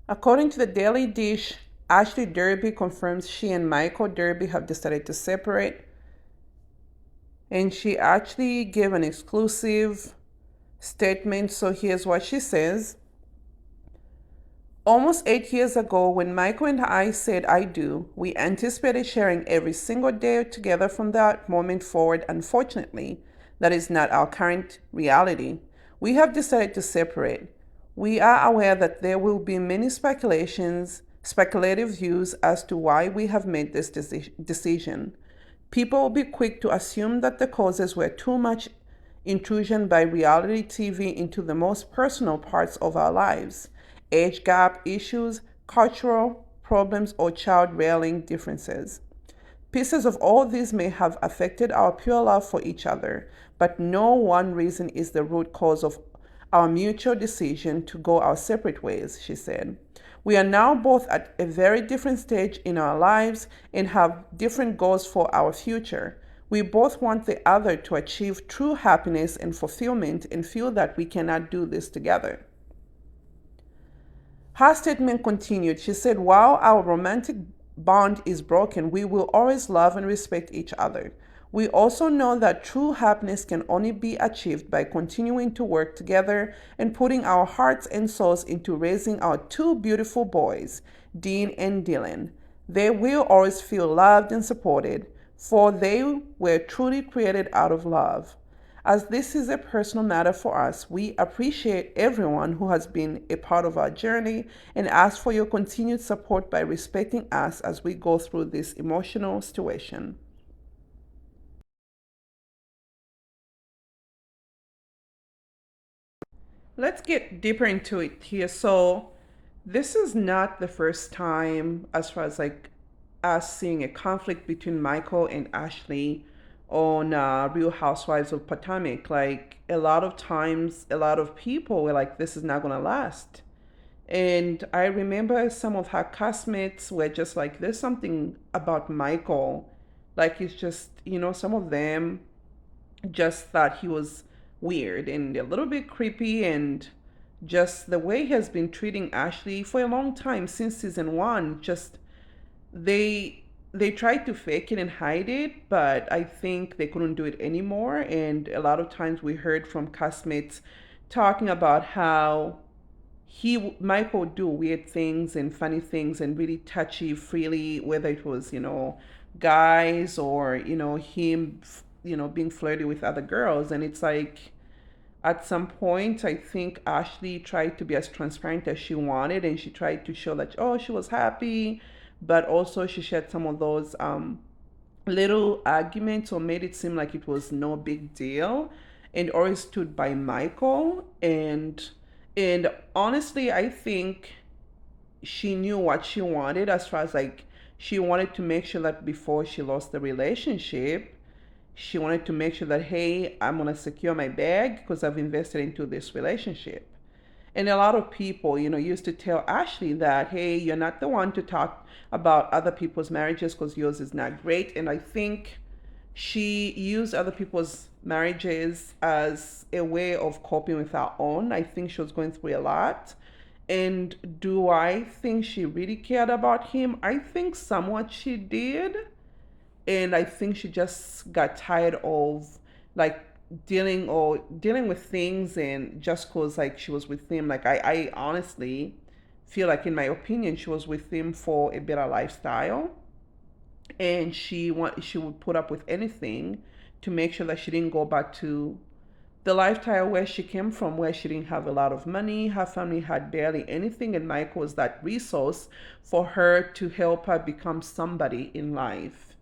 According to the Daily Dish, Ashley Derby confirms she and Michael Derby have decided to separate, and she actually gave an exclusive statement. So here's what she says. Almost 8 years ago, when Michael and I said I do, we anticipated sharing every single day together from that moment forward. Unfortunately, that is not our current reality. We have decided to separate. We are aware that there will be many speculative views as to why we have made this decision. People will be quick to assume that the causes were too much intrusion by reality TV into the most personal parts of our lives, age gap issues, cultural problems, or child rearing differences. Pieces of all these may have affected our pure love for each other, but no one reason is the root cause of our mutual decision to go our separate ways, she said. We are now both at a very different stage in our lives and have different goals for our future. We both want the other to achieve true happiness and fulfillment and feel that we cannot do this together. Her statement continued. She said, while our romantic bond is broken, we will always love and respect each other. We also know that true happiness can only be achieved by continuing to work together and putting our hearts and souls into raising our two beautiful boys, Dean and Dylan. They will always feel loved and supported, for they were truly created out of love. As this is a personal matter for us, we appreciate everyone who has been a part of our journey and ask for your continued support by respecting us as we go through this emotional situation. Let's get deeper into it here. So, this is not the first time, as far as like us seeing a conflict between Michael and Ashley on Real Housewives of Potomac. Like, a lot of times, a lot of people were like, this is not going to last. And I remember some of her classmates were just like, there's something about Michael. Like, it's just, some of them just thought he was weird and a little bit creepy, and just the way he has been treating Ashley for a long time since season one. Just they tried to fake it and hide it, but I think they couldn't do it anymore. And a lot of times we heard from castmates talking about how he Michael would do weird things and funny things and really touchy freely, whether it was guys or him being flirty with other girls. And it's like, at some point, I think Ashley tried to be as transparent as she wanted, and she tried to show that, oh, she was happy, but also she shared some of those little arguments or made it seem like it was no big deal, and always stood by Michael. And honestly, I think she knew what she wanted, as far as like she wanted to make sure that before she lost the relationship, she wanted to make sure that, hey, I'm going to secure my bag because I've invested into this relationship. And a lot of people, used to tell Ashley that, hey, you're not the one to talk about other people's marriages because yours is not great. And I think she used other people's marriages as a way of coping with her own. I think she was going through a lot. And do I think she really cared about him? I think somewhat she did. And I think she just got tired of like dealing with things, and just cause like she was with him. Like I honestly feel like, in my opinion, she was with him for a better lifestyle, and she would put up with anything to make sure that she didn't go back to the lifestyle where she came from, where she didn't have a lot of money, her family had barely anything, and Mike was that resource for her to help her become somebody in life.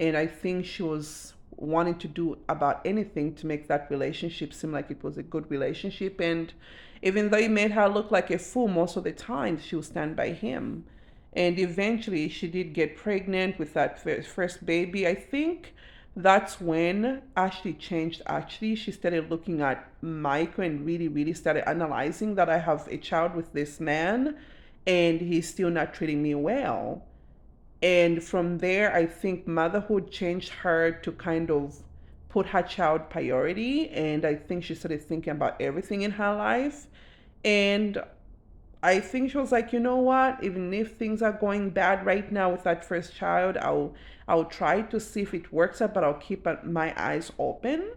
And I think she was wanting to do about anything to make that relationship seem like it was a good relationship. And even though it made her look like a fool most of the time, she would stand by him. And eventually she did get pregnant with that first baby. I think that's when Ashley changed. Actually, she started looking at Michael and really, really started analyzing that I have a child with this man and he's still not treating me well. And from there, I think motherhood changed her to kind of put her child priority. And I think she started thinking about everything in her life. And I think she was like, you know what? Even if things are going bad right now with that first child, I'll try to see if it works out, but I'll keep my eyes open.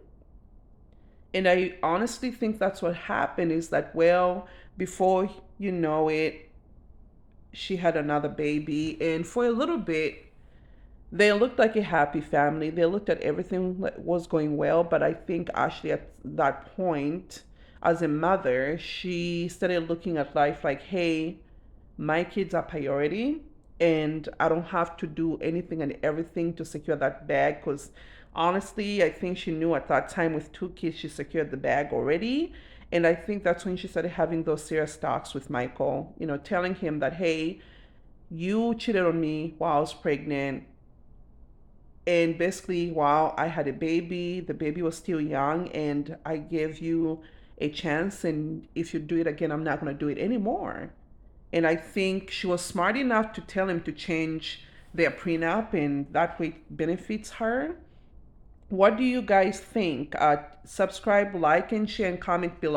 And I honestly think that's what happened is that, well, before you know it, she had another baby. And for a little bit, they looked like a happy family. They looked at everything that was going well. But I think Ashley, at that point, as a mother, she started looking at life like, hey, my kids are priority and I don't have to do anything and everything to secure that bag because honestly, I think she knew at that time with two kids, she secured the bag already. And I think that's when she started having those serious talks with Michael, telling him that, hey, you cheated on me while I was pregnant. And basically, while I had a baby, the baby was still young, and I gave you a chance. And if you do it again, I'm not going to do it anymore. And I think she was smart enough to tell him to change their prenup, and that way it benefits her. What do you guys think? Subscribe, like, and share, and comment below.